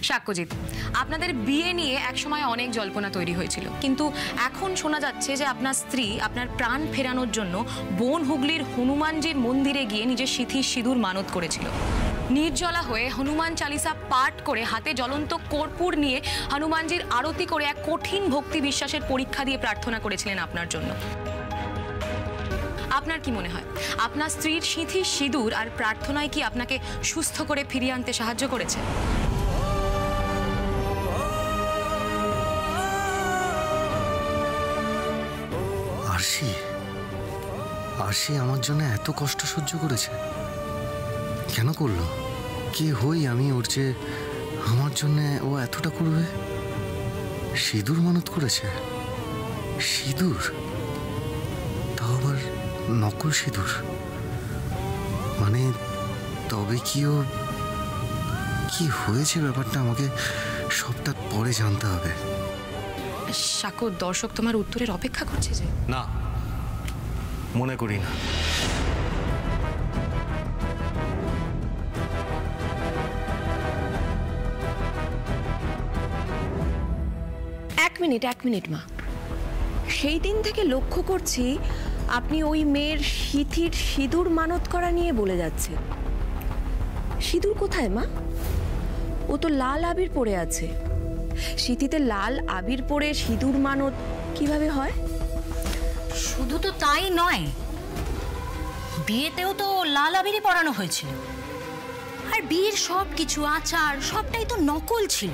সাক্ষ্যজিৎ, আপনাদের বিয়ে নিয়ে একসময় অনেক জল্পনা তৈরি হয়েছিল, কিন্তু এখন শোনা যাচ্ছে যে আপনার স্ত্রী আপনার প্রাণ ফেরানোর জন্য বন হুগলির হনুমানজির মন্দিরে গিয়ে নিজের সিঁথির সিঁদুর মানত করেছিল। নির্জলা হয়ে হনুমান চালিসা পাঠ করে হাতে জ্বলন্ত কর্পূর নিয়ে হনুমানজির আরতি করে এক কঠিন ভক্তি বিশ্বাসের পরীক্ষা দিয়ে প্রার্থনা করেছিলেন আপনার জন্য। আপনার কি মনে হয় আপনার স্ত্রীর সিঁথির সিঁদুর আর প্রার্থনায় কি আপনাকে সুস্থ করে ফিরিয়ে আনতে সাহায্য করেছে? আরশি আরশি আমার জন্য এত কষ্ট সহ্য করেছে? কেন করলো? কে হই আমি ওর যে আমার জন্য ও এতটা করবে? সিঁদুর মানত করেছে? সিঁদুর, তাও আবার নকল সিঁদুর। মানে তবে কি ও কি হয়েছে ব্যাপারটা আমাকে সবটা পরে জানতে হবে। সাক্ষ্য, দর্শক তোমার উত্তরের অপেক্ষা করছে যে। না, মনে করি না। এক মিনিট মা, সেই দিন থেকে লক্ষ্য করছি আপনি ওই মেয়ের সিঁথির সিঁদুর মানত করা নিয়ে বলে যাচ্ছেন। সিঁদুর কোথায় মা? ও তো লাল আবির পরে আছে। সিঁথিতে লাল আবির পরে সিঁদুর মানত কিভাবে হয়? শুধু তো তাই নয়, বিয়েতেও তো লাল আবিরই পরানো হয়েছিল। আর বিয়ের সব কিছু আচার সবটাই তো নকল ছিল।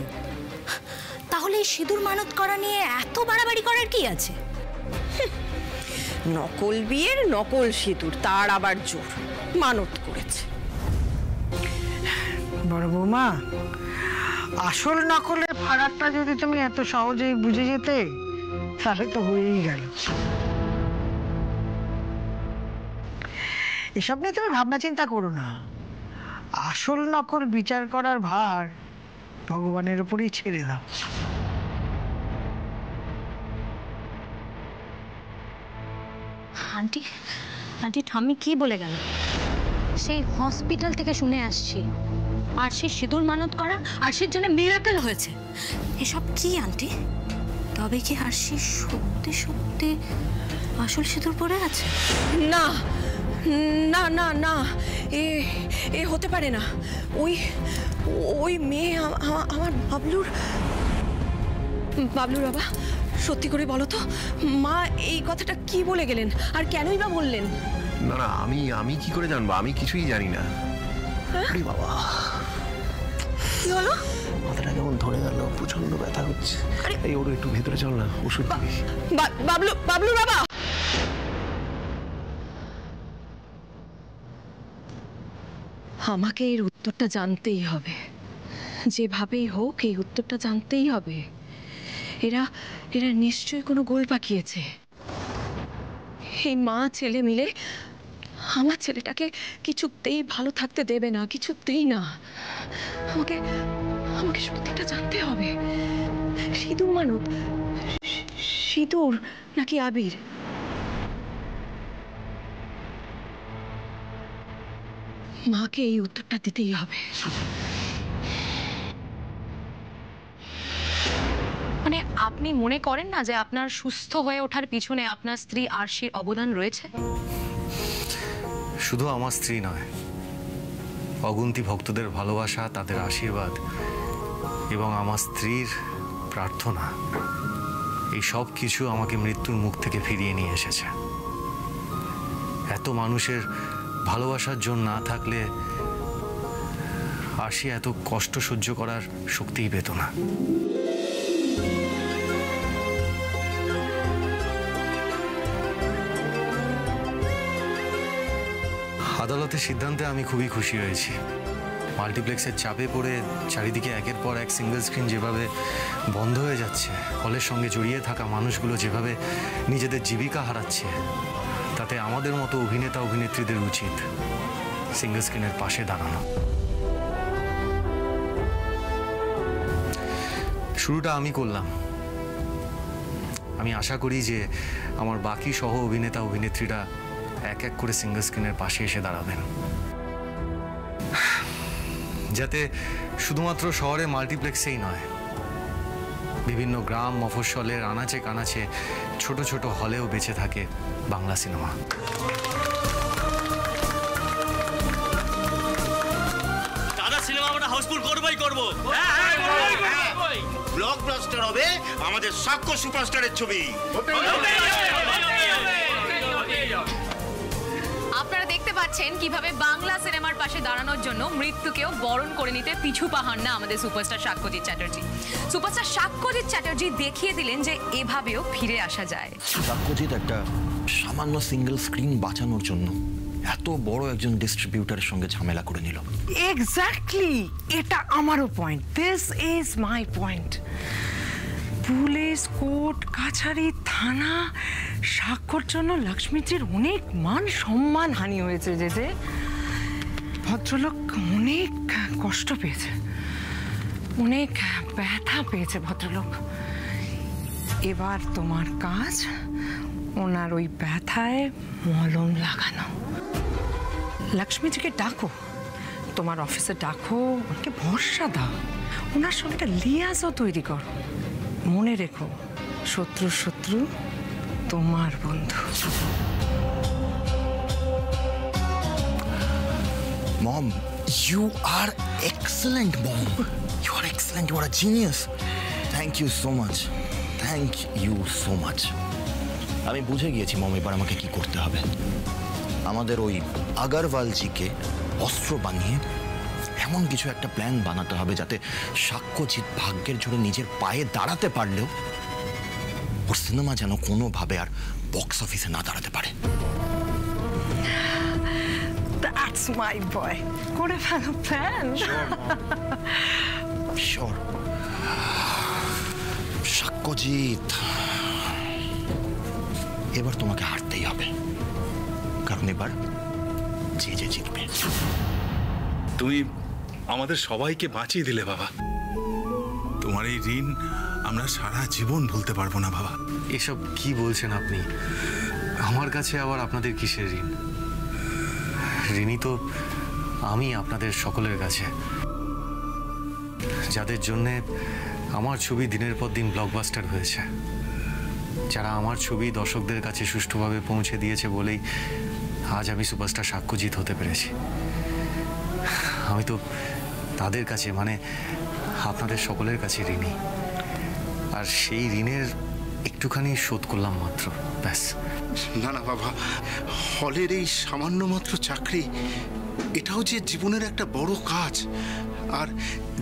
তাহলে সিঁদুর মানত করা নিয়ে এত বাড়াবাড়ি করার কি আছে? নকল বিয়ের নকল সিঁদুর, তার আবার জোর মানত করেছে। বড় বৌমা, আসল নকলের ফারাকটা যদি তুমি এত সহজেই বুঝে যেতে তাহলে তো হয়েই গেল। এসব নিয়ে তুমি ভাবনা চিন্তা করো না। আসল নকল বিচার করার ভার ভগবানের উপরেই ছেড়ে দাও। আন্টি আন্টি ঠাম্মি কি বলে গেল? সেই হসপিটাল থেকে শুনে আসছি আরশির সিঁদুর মানত করা, আরশির জন্য মিরাকেল হয়েছে। এসব কি আন্টি? তবে কি আরশি সত্যি সত্যি আসল সিঁদুর পরে আছে? না না না না, এ হতে পারে না। ওই মেয়ে আমার বাবলুর বাবা। সত্যি করে বলো তো মা, এই কথাটা কি বলে গেলেন আর কেনই বা বললেন? না না, আমি কি করে জানবো? আমি কিছুই জানি না। আরে বাবা, কি হলো? মাথাটা কেমন ধরে গেল, প্রচন্ড ব্যথা হচ্ছে। এই ওর একটু ভেতরে চল না, ওষুধ দিবি। বাবলুর বাবা। আমাকে এর উত্তরটা জানতেই হবে, যেভাবেই হোক এই উত্তরটা জানতেই হবে। এরা নিশ্চয়ই কোনো গোল পাকিয়েছে। এই মা ছেলে মিলে আমার ছেলেটাকে কিছুতেই ভালো থাকতে দেবে না, কিছুতেই না। আমাকে সত্যিটা জানতে হবে। সিঁদুর মানত, সিঁদুর নাকি আবির? মাকে এই উত্তরটা দিতেই হবে। মানে আপনি মনে করেন না যে আপনার সুস্থ হয়ে ওঠার পিছনে আপনার স্ত্রী আরশির অবদান রয়েছে? শুধু আমার স্ত্রী নয়, অগুন্তি ভক্তদের ভালোবাসা, তাদের আশীর্বাদ এবং আমার স্ত্রীর প্রার্থনা, এই সব কিছু আমাকে মৃত্যুর মুখ থেকে ফিরিয়ে নিয়ে এসেছে। এত মানুষের ভালোবাসার জন্য না থাকলে আরশি এত কষ্ট সহ্য করার শক্তিই পেত না। আদালতের সিদ্ধান্তে আমি খুবই খুশি হয়েছি। মাল্টিপ্লেক্সের চাপে পড়ে চারিদিকে একের পর এক সিঙ্গেল স্ক্রিন যেভাবে বন্ধ হয়ে যাচ্ছে, হলের সঙ্গে জড়িয়ে থাকা মানুষগুলো যেভাবে নিজেদের জীবিকা হারাচ্ছে, তাতে আমাদের মতো অভিনেতা অভিনেত্রীদের উচিত সিঙ্গেল স্ক্রিনের পাশে দাঁড়ানো। শুরুটা আমি করলাম। আমি আশা করি যে আমার বাকি সহ অভিনেতা অভিনেত্রীরা এক এক করে সিঙ্গেল স্ক্রিনের পাশে এসে দাঁড়াবেন। যাতে শুধুমাত্র শহরে মাল্টিপ্লেক্সেই নয়, বিভিন্ন গ্রাম মফস্বলের আনাচে কানাচে ছোট ছোট হলেও বেঁচে থাকে বাংলা সিনেমা। দাদা সিনেমা আমরা হাউসফুল করবই করবো। ব্লকবাস্টার হবে আমাদের সাক্ষ্য সুপারস্টারের ছবি। আপনারা দেখতে পাচ্ছেন কিভাবে বাংলা সিনেমার পাশে দাঁড়ানোর জন্য মৃত্যুকেও বরণ করে নিতে পিছু পাহান না আমাদের সুপারস্টার সাক্ষ্যজিৎ চ্যাটার্জি। সুপারস্টার সাক্ষ্যজিৎ চ্যাটার্জি দেখিয়ে দিলেন যে এভাবেও ফিরে আসা যায়। সাক্ষ্যজিৎ একটা সামান্য সিঙ্গেল স্ক্রিন বাঁচানোর জন্য এত বড় একজন ডিস্ট্রিবিউটারের সঙ্গে ঝামেলা করে নিল। এক্স্যাক্টলি, এটা আমারও point. This is my point. Police, court কাছারি, থানা, সাক্ষর জন্য লক্ষ্মীজির অনেক মান সম্মান হানি হয়েছে। যে ভদ্রলোক অনেক কষ্ট পেয়েছে, অনেক ব্যথা পেয়েছে ভদ্রলোক। এবার তোমার কাজ ওনার ওই ব্যথায় মলম লাগানো। লক্ষ্মীজিকে ডাকো, তোমার অফিসে ডাকো, ওকে ভরসা দাও, ওনার সঙ্গে একটা লিয়াজও তৈরি করো। মনে রেখো, শত্রু শত্রু তোমার বন্ধু। মম, you are excellent, Mom. You are excellent. You are a genius. Thank you so much. Thank you so much. আমি বুঝে গিয়েছি মম, এবার আমাকে কি করতে হবে। আমাদের ওই আগারওয়ালজিকে অস্ত্র বানিয়ে এমন কিছু একটা প্ল্যান বানাতে হবে যাতে সাক্ষ্যজিৎ ভাগ্যের জোরে নিজের পায়ে দাঁড়াতে পারলেও ওর সিনেমা যেন কোনোভাবে আর বক্স অফিসে না দাঁড়াতে পারে। That's my boy. করে ফেলো প্ল্যান। Sure. সাক্ষ্যজিৎ, এবার তোমাকে হারতেই হবে, কারণ এবার যে জিতবে। তুমি আমাদের সবাইকে বাঁচিয়ে দিলে বাবা। তোমার এই ঋণ আমরা সারা জীবন ভুলতে পারবো না বাবা। এসব কি বলছেন আপনি? আমার কাছে আবার আপনাদের কিসের ঋণ? ঋণী তো আমি আপনাদের সকলের কাছে, যাদের জন্যে আমার ছবি দিনের পর দিন ব্লকবাস্টার হয়েছে, যারা আমার ছবি দর্শকদের কাছে সুষ্ঠুভাবে পৌঁছে দিয়েছে বলেই আজ আমি সুপারস্টার সাক্ষ্যজিৎ হতে পেরেছি। আমি তো তাদের কাছে, মানে আপনাদের সকলের কাছে ঋণী, আর সেই ঋণের একটুখানি শোধ করলাম মাত্র, ব্যাস। না না বাবা, হলের এই সামান্য মাত্র চাকরি, এটাও যে জীবনের একটা বড় কাজ। আর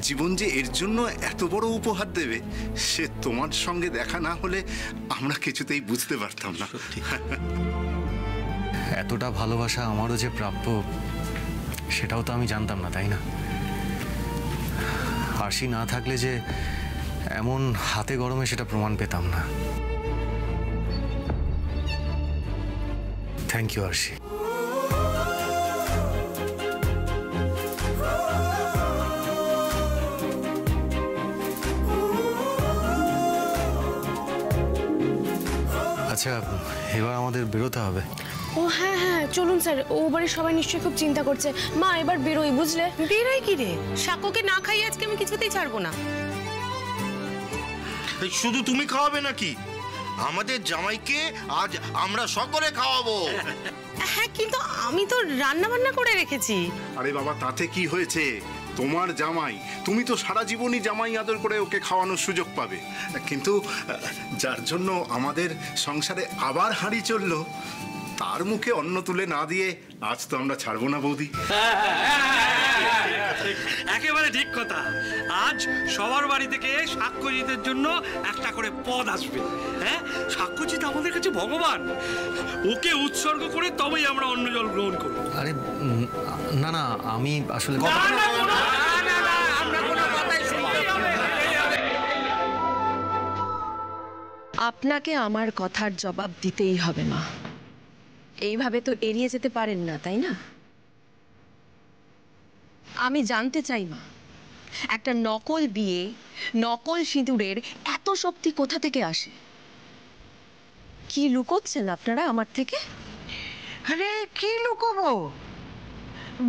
জীবন যে এর জন্য এত বড় উপহার দেবে, সে তোমার সঙ্গে দেখা না হলে আমরা কিছুতেই বুঝতে পারতাম না। এতটা ভালোবাসা আমারও যে প্রাপ্য সেটাও তো আমি জানতাম না, তাই না? আরশি না থাকলে যে এমন হাতে গরমে সেটা প্রমাণ পেতাম না। থ্যাংক ইউ আরশি। আচ্ছা, এবার আমাদের বেরোতে হবে। ও হ্যাঁ হ্যাঁ, চলুন স্যার। ও বাড়ির সবাই নিশ্চয়ই খুব চিন্তা করছে। মা, এবার বেরোই, বুঝলে? বেরোই কি রে? সাক্ষ্যকে না খাইয়ে আজকে আমি কিছুতেই ছাড়বো না। শুধু তুমি খাওয়াবে নাকি? আমাদের জামাইকে আজ আমরা সকলে খাওয়াবো। হ্যাঁ, কিন্তু আমি তো রান্না বান্না করে রেখেছি। আরে বাবা, তাতে কি হয়েছে? তোমার জামাই, তুমি তো সারা জীবনই জামাই আদর করে ওকে খাওয়ানোর সুযোগ পাবে। কিন্তু যার জন্য আমাদের সংসারে আবার হাঁড়ি চললো, তার মুখে অন্ন তুলে না দিয়ে আজ তো আমরা ছাড়বো না বৌদি। একেবারে ঠিক কথা। আজ সবার বাড়ি থেকে সাক্ষ্যজিতের জন্য একটা করে পদ আসবে। হ্যাঁ, সাক্ষ্যজিৎ আমাদের কাছে ভগবান, ওকে উৎসর্গ করে তবেই আমরা অন্ন জল গ্রহণ করব। আরে না না, আমি আসলে আপনাকে আমার কথার জবাব দিতেই হবে মা। এইভাবে তো এড়িয়ে যেতে পারেন না, তাই না? আমি জানতে চাই মা, একটা নকল বিয়ে, নকল সিঁদুরের এত শক্তি কোথা থেকে আসে? কি লুকোচ্ছেন আপনারা আমার থেকে? আরে কি লুকোবো?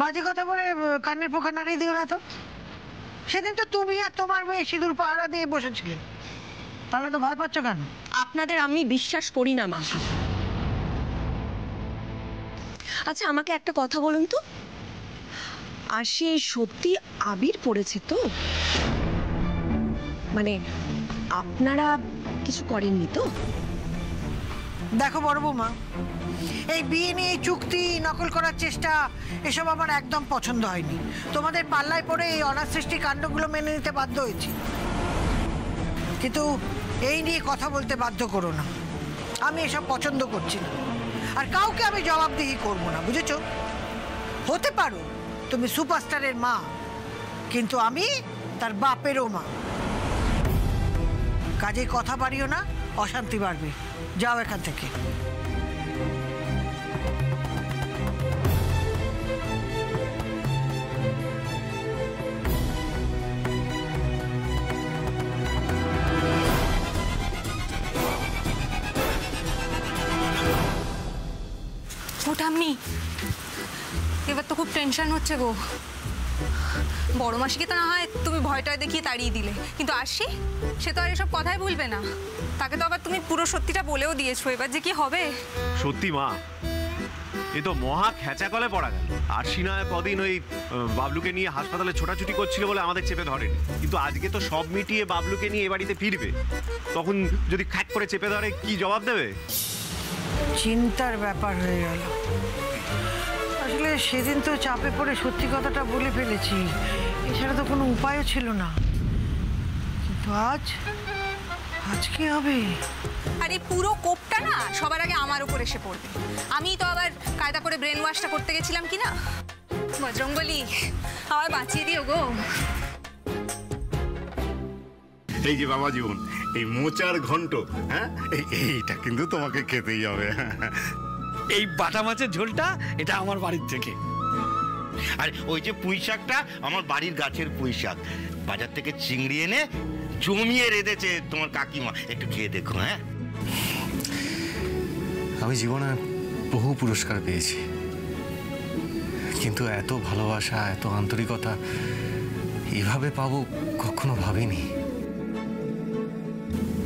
বাজে কথা বলে কানের পোকা নাড়িয়ে দিও না তো। সেদিন তো তুমি আর তোমার মেয়ে সিঁদুর পাহারা দিয়ে বসেছিলে, তাহলে তো ভয় পাচ্ছ কেন? আপনাদের আমি বিশ্বাস করি না মা। আচ্ছা আমাকে একটা কথা বলুন তো, আর সে সত্যি আবির পড়েছে তো? মানে আপনারা কিছু করেননি তো? দেখো বড় বৌমা, এই বিয়ে নিয়ে চুক্তি নকল করার চেষ্টা এসব আমার একদম পছন্দ হয়নি। তোমাদের পাল্লায় পড়ে এই অনাসৃষ্টি কাণ্ডগুলো মেনে নিতে বাধ্য হয়েছি, কিন্তু এই নিয়ে কথা বলতে বাধ্য করো না। আমি এসব পছন্দ করছি না, আর কাউকে আমি জবাবদিহি করবো না, বুঝেছো? হতে পারো তুমি সুপারস্টারের মা, কিন্তু আমি তার বাপেরও মা। কাজে কথা বাড়িও না, অশান্তি বাড়বে। যাও এখান থেকে। ঠাম্মি, এবার তো খুব টেনশন হচ্ছে গো। বড় মাসিকে তো না হয় তুমি ভয়টা দেখিয়ে তাড়িয়ে দিলে, কিন্তু আরশি, সে তো আর এসব কথাই বলবে না। তাকে তো আবার তুমি পুরো সত্যিটা বলেও দিয়েছো, এবার যে কি হবে। সত্যি মা, এ তো মহা খেঁচা কলে পড়া গেল। আরশি না কদিন ওই বাবলুকে নিয়ে হাসপাতালে ছোটাছুটি করছিল বলে আমাদের চেপে ধরেনি, কিন্তু আজকে তো সব মিটিয়ে বাবলুকে নিয়ে এ বাড়িতে ফিরবে, তখন যদি খ্যাক করে চেপে ধরে কি জবাব দেবে? চিন্তার ব্যাপার হয়ে গেল। আসলে সেদিন তো চাপে পড়ে সত্যি কথাটা বলে ফেলেছি, এছাড়া তো কোনো উপায়ও ছিল না। কিন্তু আজ কি হবে? আর এই পুরো কোপটা না সবার আগে আমার উপর এসে পড়বে। আমি তো আবার কায়দা করে ব্রেন ওয়াশটা করতে গেছিলাম কি না। বজরঙ্গলি, আমার বাঁচিয়ে দিও গো। এই যে বাবা জীবন, এই মোচার ঘন্ট, হ্যাঁ এইটা কিন্তু তোমাকে খেতেই হবে। এই বাটা মাছের ঝোলটা এটা আমার বাড়ির থেকে। আর ওই যে পুঁই শাকটা আমার বাড়ির গাছের পুঁই শাক, বাজার থেকে চিংড়ি এনে জমিয়ে রেঁধেছে তোমার কাকিমা, একটু খেয়ে দেখো। হ্যাঁ, আমি জীবনে বহু পুরস্কার পেয়েছি, কিন্তু এত ভালোবাসা, এত আন্তরিকতা এভাবে পাবো কখনো ভাবিনি।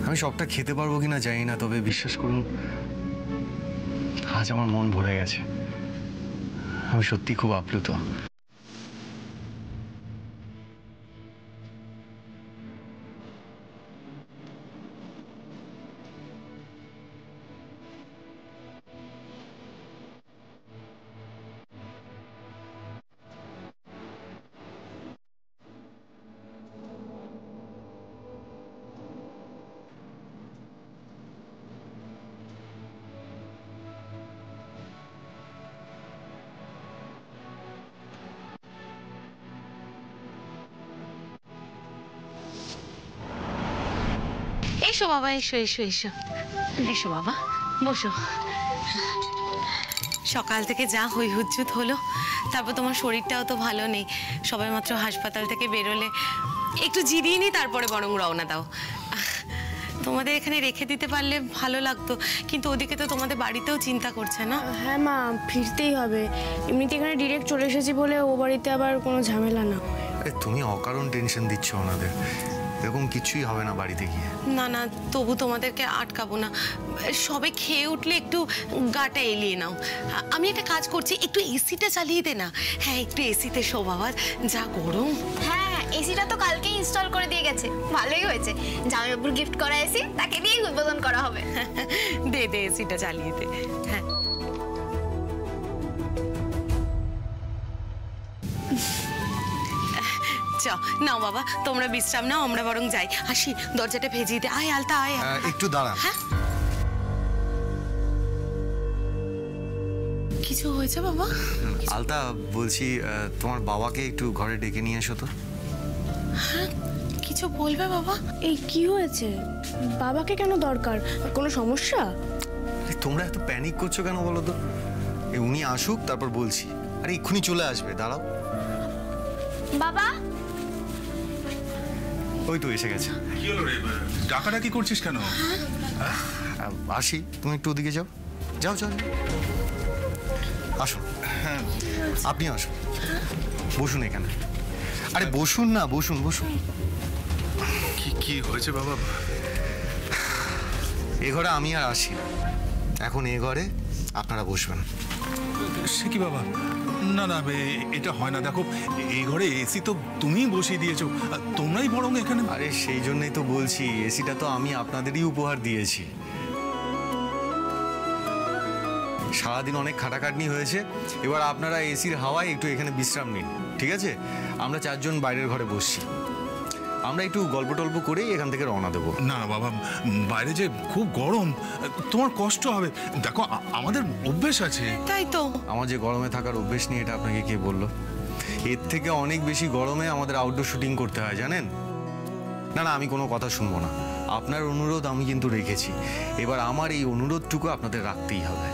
আমি সবটা খেতে পারবো কিনা জানি না, তবে বিশ্বাস করুন আজ আমার মন ভরে গেছে। আমি সত্যি খুব আপ্লুত। এসো বাবা, এসো এসো এসো এসো বাবা, বসো। সকাল থেকে যা হই হুজ্জুত হলো, তারপর তোমার শরীরটাও তো ভালো নেই, সবাই মাত্র হাসপাতাল থেকে বেরোলে, একটু জিরিয়ে নি তারপরে বরং রওনা দাও। তোমাদের এখানে রেখে দিতে পারলে ভালো লাগতো, কিন্তু ওদিকে তো তোমাদের বাড়িতেও চিন্তা করছে না? হ্যাঁ মা, ফিরতেই হবে। এমনিতে এখানে ডিরেক্ট চলে এসেছি বলে ও বাড়িতে আবার কোনো ঝামেলা না। তুমি অকারণ টেনশন দিচ্ছ ওনাদের, এরকম কিছুই হবে না বাড়িতে গিয়ে। না না, তবু তোমাদেরকে আটকাবো না। সবে খেয়ে উঠলে একটু গাটা এলিয়ে নাও। আমি একটা কাজ করছি, একটু এসিটা চালিয়ে দে না। হ্যাঁ, একটু এসিতে শো বাবা, যা গরম। হ্যাঁ, এসিটা তো কালকেই ইনস্টল করে দিয়ে গেছে, ভালোই হয়েছে। জামাইবাবুর গিফট করা এসি, তাকে দিয়েই উদ্বোধন করা হবে। দে দে, এসিটা চালিয়ে দে। হ্যাঁ, নাও বাবা, তোমরা বিশ্রাম নাও, আমরা বরং যাই। আসি, দরজাটা ভেজিয়ে দে। আয় আলতা, আয়। একটু দাঁড়া। হ্যাঁ, কিছু হয়েছে বাবা? আলতা, বলছি তোমার বাবাকে একটু ঘরে ডেকে নিয়ে এসো তো। হ্যাঁ, কিছু বলবে বাবা? এই কি হয়েছে? বাবাকে কেন দরকার? কোনো সমস্যা? তোমরা এত প্যানিক করছো কেন বলো তো? উনি আসুক, তারপর বলছি। আরে এক্ষুনি চলে আসবে, দাঁড়াও। বাবা, ওই তো এসে গেছে। কি হলো রে, ডাকাডাকি করছিস কেন? আসি, তুমি একটু ওদিকে যাও। যাও যাও, আসো। হ্যাঁ, আপনি আসুন, বসুন এখানে। আরে বসুন না, বসুন বসুন। কি কি হয়েছে বাবা? এ ঘরে আমি আর আসি, এখন এ ঘরে আপনারা বসবেন। সে কি বাবা, না না এটা হয় না। দেখো এই ঘরে এসি তো তুমিই বসিয়ে দিয়েছো, তোমরাই বরং এখানে। আরে সেই জন্যই তো বলছি, এসিটা তো আমি আপনাদেরই উপহার দিয়েছি। সারাদিন অনেক খাটাখাটনি হয়েছে, এবার আপনারা এসির হাওয়ায় একটু এখানে বিশ্রাম নিন, ঠিক আছে? আমরা 4 জন বাইরের ঘরে বসছি, আমরা একটু গল্প টল্প করেই এখান থেকে রওনা দেবো। না না বাবা, বাইরে যে খুব গরম, তোমার কষ্ট হবে। দেখো আমাদের অভ্যেস আছে। তাই তো, আমার যে গরমে থাকার অভ্যেস নিয়ে এটা আপনাকে কে বললো? এর থেকে অনেক বেশি গরমে আমাদের আউটডোর শুটিং করতে হয়, জানেন? না না, আমি কোনো কথা শুনবো না। আপনার অনুরোধ আমি কিন্তু রেখেছি, এবার আমার এই অনুরোধটুকু আপনাদের রাখতেই হবে।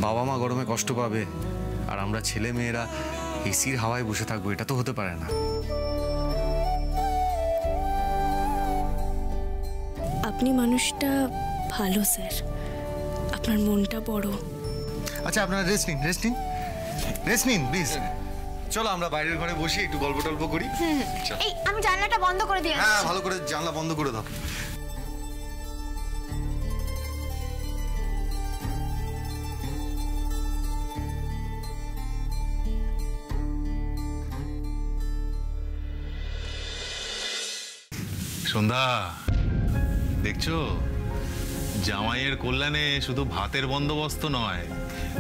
বাবা মা গরমে কষ্ট পাবে আর আমরা ছেলে মেয়েরা এসির হাওয়ায় বসে থাকবো, এটা তো হতে পারে না। আপনি মানুষটা ভালো স্যার, আপনার মনটা বড়। আচ্ছা আপনারা রেস্ট নিন, রেস্ট নিন, রেস্ট নিন প্লিজ। চলো আমরা বাইরের ঘরে বসে একটু গল্প টল্প করি। এই আমি জানলাটা বন্ধ করে দিয়ে হ্যাঁ, ভালো করে জানলা বন্ধ করে দাও। সন্ধ্যা, দেখছো জামাইয়ের কল্যাণে শুধু ভাতের বন্দোবস্ত নয়,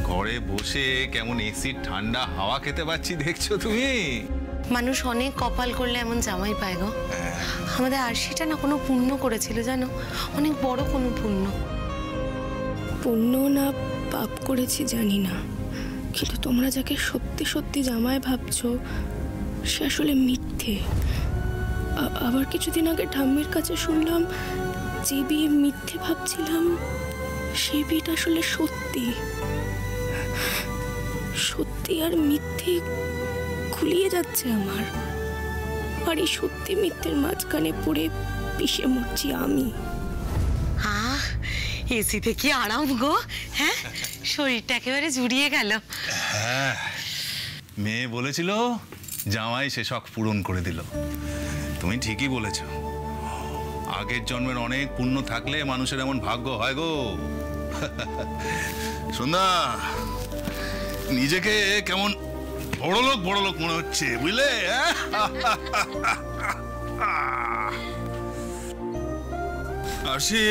ঘরে বসে কেমন এসির ঠান্ডা হাওয়া খেতে পাচ্ছি, দেখছো তুমি? মানুষ অনেক কপাল করলে এমন জামাই পায় গো। আমাদের আরশিটা না কোনো পুণ্য করেছিল জানো, অনেক বড় কোনো পুণ্য। পুণ্য না পাপ করেছি জানি না, কিন্তু তোমরা যাকে সত্যি সত্যি জামাই ভাবছো সে আসলে মিথ্যে। আবার কিছুদিন আগে ঠাম্মির কাছে শুনলাম যে বিয়ে মিথ্যে ভাবছিলাম সেই বিয়েটা আসলে সত্যি। সত্যি আর মিথ্যে খুলিয়ে যাচ্ছে আমার, আর এই সত্যি মিথ্যের মাঝখানে পড়ে পিষে মরছি আমি। আহ, এসিতে কি আরাম গো, হ্যাঁ? শরীরটা একেবারে জুড়িয়ে গেল। হ্যাঁ, মেয়ে বলেছিল জামাই সে শখ পূরণ করে দিল। তুমি ঠিকই বলেছ, আগের জন্মের অনেক পুণ্য থাকলে মানুষের এমন ভাগ্য হয় গো। সন্ধ্যা, নিজেকে কেমন বড়লোক মনে হচ্ছে, বুঝলে? আসি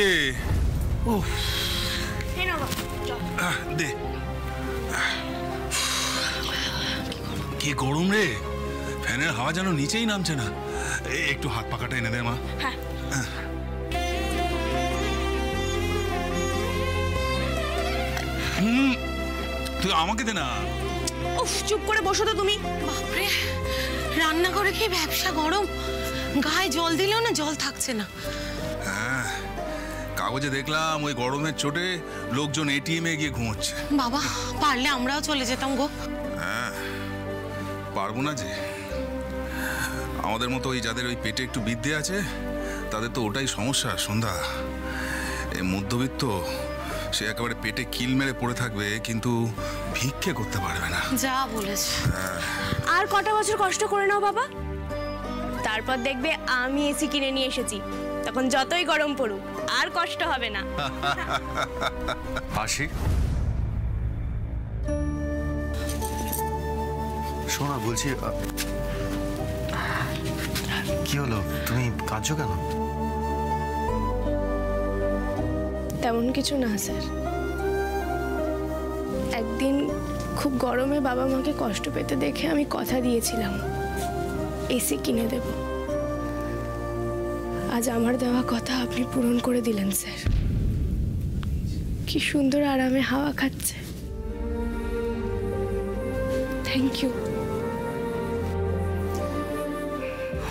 দে, কি গরম রে, ফ্যানের হাওয়া যেন নিচেই নামছে না। একটু হাত পাকাটা এনে দে মা। তুই আমাকে দে না। উফ, চুপ করে বসো তো তুমি। বাপরে, রান্নাঘরে কি ব্যবসা গরম, গায়ে জল দিলেও না জল থাকছে না। হ্যাঁ, কাগজে দেখলাম ওই গরমের চোটে লোকজন এটিএমে গিয়ে ঘুমোচ্ছে। বাবা, পারলে আমরাও চলে যেতাম গো। হ্যাঁ, পারবো না যে, আমাদের মতো ওই যাদের ওই পেটে একটু বিদ্যে আছে তাদের তো ওটাই সমস্যা। সন্ধ্যা, এই মধ্যবিত্ত সে একেবারে পেটে কিল মেরে পড়ে থাকবে, কিন্তু ভিক্ষে করতে পারবে না। যা বলেছ। আর কটা বছর কষ্ট করে নাও বাবা, তারপর দেখবে আমি এসি কিনে নিয়ে এসেছি, তখন যতই গরম পড়ুক আর কষ্ট হবে না। আসি শোনা, বলছি কি হলো, তুমি কাঁদছো কেন? তেমন কিছু না স্যার, একদিন খুব গরমে বাবা মাকে কষ্ট পেতে দেখে আমি কথা দিয়েছিলাম এসি কিনে দেব। আজ আমার দেওয়া কথা আপনি পূরণ করে দিলেন স্যার। কি সুন্দর আরামে হাওয়া খাচ্ছে। Thank you.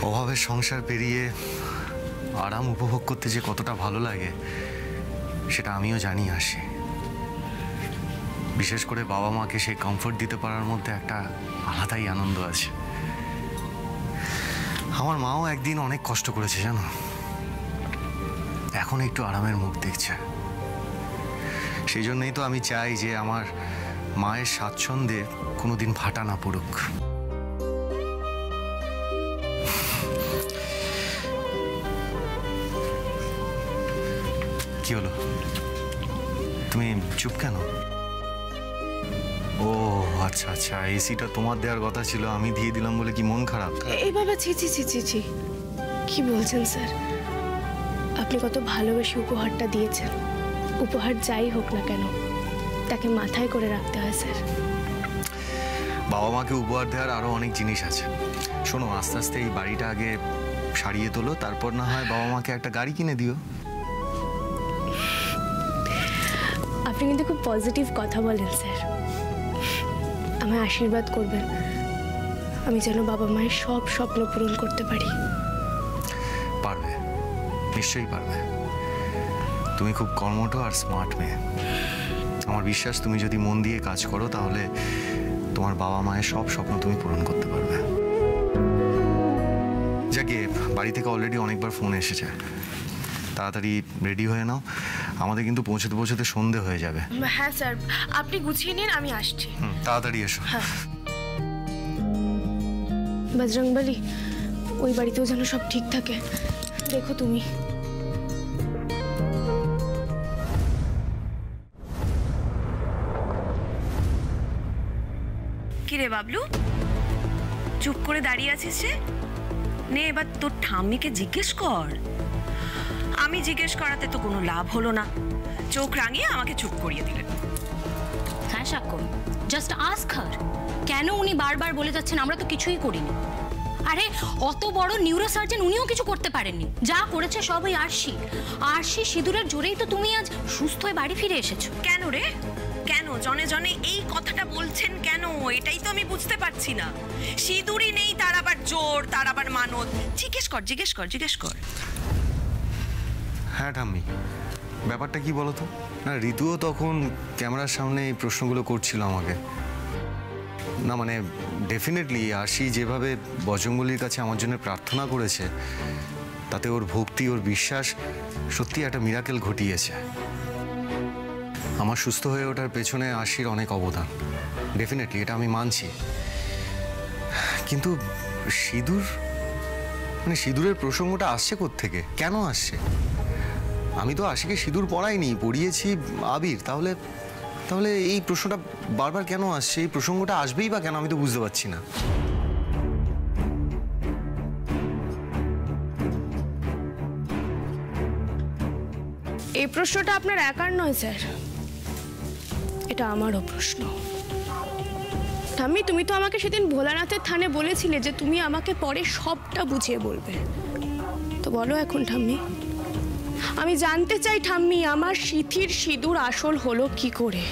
অভাবের সংসার পেরিয়ে আরাম উপভোগ করতে যে কতটা ভালো লাগে সেটা আমিও জানি আসি। বিশেষ করে বাবা মাকে সেই কমফোর্ট দিতে পারার মধ্যে একটা আলাদাই আনন্দ আছে। আমার মাও একদিন অনেক কষ্ট করেছে জানো, এখন একটু আরামের মুখ দেখছে। সেই জন্যই তো আমি চাই যে আমার মায়ের স্বাচ্ছন্দ্যে কোনোদিন ভাটা না পড়ুক। কি হলো? তুমি চুপ কেন? ও আচ্ছা আচ্ছা, এসিটা তোমার দেওয়ার কথা ছিল, আমি দিয়ে দিলাম বলে কি মন খারাপ? এই বাবা, ছি ছি ছি ছি ছি, কি বলছেন স্যার? আপনি কত ভালোবেসে উপহারটা দিয়েছেন। উপহার যাই হোক না কেন, তাকে মাথায় করে রাখতে হয় স্যার। বাবা মাকে উপহার দেওয়ার আরো অনেক জিনিস আছে। শোনো, আস্তে আস্তে এই বাড়িটা আগে সারিয়ে তোলো, তারপর না হয় বাবা মাকে একটা গাড়ি কিনে দিও। আপনি কিন্তু খুব পজিটিভ কথা বলেন স্যার। আমায় আশীর্বাদ করবেন, আমি যেন বাবা মায়ের সব স্বপ্ন পূরণ করতে পারি। পারবে, নিশ্চয়ই পারবে। তুমি খুব কর্মঠ আর স্মার্ট মেয়ে। আমার বিশ্বাস তুমি যদি মন দিয়ে কাজ করো তাহলে তোমার বাবা মায়ের সব স্বপ্ন তুমি পূরণ করতে পারবে। যাকে বাড়ি থেকে অলরেডি অনেকবার ফোন এসেছে, তাড়াতাড়ি রেডি হয়ে নাও, আমাদের কিন্তু পৌঁছতে পৌঁছতে সন্ধে হয়ে যাবে। হ্যাঁ স্যার, আপনি গুছিয়ে নিন, আমি আসছি। তাড়াতাড়ি এসো। বজরংবলী, ওই বাড়িতেও যেন সব ঠিক থাকে, দেখো তুমি। কিরে বাবলু, চুপ করে দাঁড়িয়ে আছিস রে? নে এবার তোর ঠাম্মিকে জিজ্ঞেস কর। আমি জিজ্ঞেস করাতে তো কোনো লাভ হলো না, চোখ রাঙিয়ে আমাকে চুপ করিয়ে দিলেন। হ্যাঁ সাক্ষ্য, জাস্ট আস্ক হার, কেন উনি বারবার বলে যাচ্ছেন আমরা তো কিছুই করিনি? আরে অত বড় নিউরোসার্জন, উনিও কিছু করতে পারেননি। যা করেছে সব ওই আরশি সিঁদুরের জোরেই তো তুমি আজ সুস্থ হয়ে বাড়ি ফিরে এসেছো। কেন রে, কেন জনে জনে এই কথাটা বলছেন কেন? এটাই তো আমি বুঝতে পারছি না। সিঁদুরই নেই, তার আবার জোর, তার আবার মানত। জিজ্ঞেস কর, জিজ্ঞেস কর, জিজ্ঞেস কর। হ্যাঁ ঠাম্মি, ব্যাপারটা কি বলো তো? না, ঋতুও তখন ক্যামেরার সামনে এই প্রশ্নগুলো করছিল আমাকে। না মানে ডেফিনেটলি আরশি যেভাবে বজরংবলীর কাছে আমার জন্য প্রার্থনা করেছে, তাতে ওর ভক্তি, ওর বিশ্বাস সত্যি একটা মিরাকেল ঘটিয়েছে। আমার সুস্থ হয়ে ওঠার পেছনে আরশির অনেক অবদান, ডেফিনেটলি এটা আমি মানছি। কিন্তু সিঁদুর, মানে সিঁদুরের প্রসঙ্গটা আসছে কোত্থেকে, কেন আসছে? আমি তো আশিকে সিঁদুর পরাইনি, পরিয়েছি আবির। তাহলে তাহলে এই প্রশ্নটা বারবার কেন আসছে? এই প্রসঙ্গটা আসবেই বা কেন, আমি তো বুঝতে পারছি না। এই প্রশ্নটা আপনার একার নয় স্যার, এটা আমারও প্রশ্ন। ঠাম্মি, তুমি তো আমাকে সেদিন ভোলানাথের থানে বলেছিলে যে তুমি আমাকে পরে সবটা বুঝিয়ে বলবে। তো বলো এখন ঠাম্মি, আমি জানতে চাই ঠাম্মি, আমার সিঁথির সিঁদুর আসল হলো কি করে?